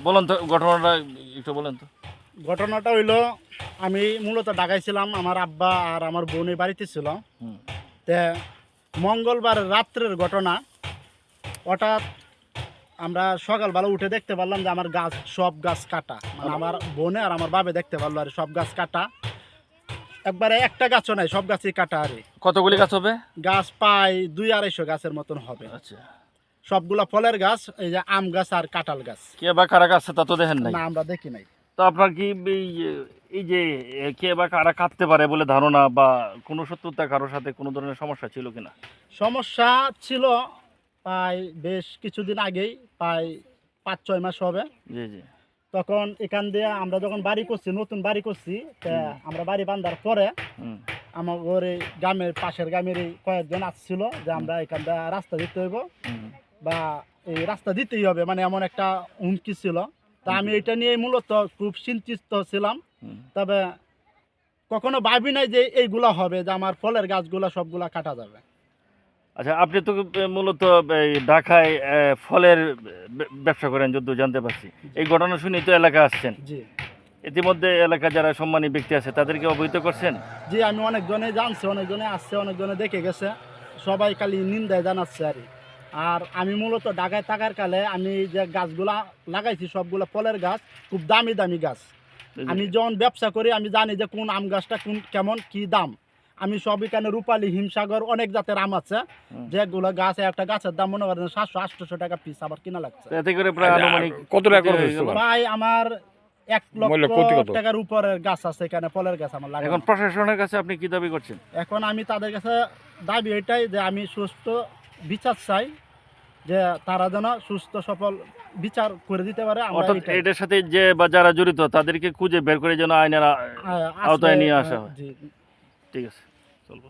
বলেন তো ঘটনাটা একটু বলেন তো। ঘটনাটা হইলো, আমি মূলত ঢাকায় ছিলাম, আমার আব্বা আর আমার বোনের বাড়িতে ছিল। হুম, তে মঙ্গলবার রাত্রের ঘটনা, হঠাৎ আমরা সকালবেলা উঠে দেখতে পারলাম যে আমার গাছ, সব গাছ কাটা। মানে আমার বোনে আর আমার বাবে দেখতে পারলো আর সব গাছ কাটা, একবারে একটা গাছও নাই, সব গাছই কাটা। আরে কতগুলি গাছ হবে? গাছ প্রায় 200-250 গাছের মতন হবে। আচ্ছা, সবগুলা ফলের গাছ, এই যে আম গাছ আর কাঁঠাল গাছ। কে বা কারা কাটছে তা তো দেখেন নাই। না, আমরা দেখি নাই। তো আপনার কি এই যে কে বা কারা কাটতে পারে বলে ধারণা, বা কোনো শত্রুতা কারোর সাথে কোনো ধরনের সমস্যা ছিল কিনা? সমস্যা ছিল প্রায় বেশ কিছুদিন আগেই, প্রায় 5-6 মাস হবে। জি জি। তখন এখান দিয়ে আমরা যখন বাড়ি করছি, নতুন বাড়ি করছি, তা আমরা বাড়ি বান্ধার পরে হুম আমার ঘরে গ্রামের, পাশের গ্রামের কয়েকজন আসছিল যে আমরা এখান দিয়ে রাস্তা দিতে হইব, হুম। বা এই রাস্তা দিতেই হবে, মানে এমন একটা হুমকি ছিল। তা আমি এটা নিয়ে মূলত খুব চিন্তিত ছিলাম। হুম। তবে কখনো ভাবি নাই যে এইগুলা হবে, যে আমার ফলের গাছগুলা সবগুলা কাটা যাবে। আচ্ছা, আপনি তো মূলত এই ঢাকায় ফলের ব্যবসা করেন যদ্দূর জানতে পারছি। জি। এই ঘটনা শুনেই তো এলাকা আসছেন। জি ইতিমধ্যে এলাকার যারা সম্মানী ব্যক্তি আছে তাদেরকে অবহিত করছেন? জি, আমি অনেকজনে জানছি, অনেকজনে আসছে, অনেকজনে দেখে গেছে, সবাই খালি নিন্দায় জানাচ্ছে আর কি। আর আমি মূলত ঢাকায় থাকার কালে আমি যে গাছগুলা লাগাইছি সবগুলা ফলের গাছ, খুব দামি দামি গাছ। আমি যখন ব্যবসা করি আমি জানি যে কোন আম গাছটা কোন কেমন কি দাম। আমি সব এখানে রূপালী, হিমসাগর, অনেক জাতের আম আছে, হুম। যেগুলো গাছ, একটা গাছের দাম মনে করেন 700-800 টাকা পিস, আবার কিনা লাগছে। তো এতে করে প্রায় আনুমানিক কত টাকা ক্ষতি খরচ হয়ে হয়েছে গেল। তোমার? প্রায় আমার 1 মূল্য লক্ষ ক্ষতি কত? টাকার উপরের গাছ আছে এখানে, ফলের গাছ আমার লাগানো। এখন প্রশাসনের কাছে আপনি কি দাবি করছেন? এখন আমি তাদের কাছে দাবি এটাই যে আমি সুস্থ বিচার চাই, যে তারা যেন সুস্থ সফল বিচার করে দিতে পারে। আমরা অর্থাৎ এটাই, এটার সাথে যে বা যারা জড়িত তাদেরকে খুঁজে বের করে যেন আইনের আসলে, আওতায় নিয়ে আসা হয়। জি। ঠিক আছে, চলবো।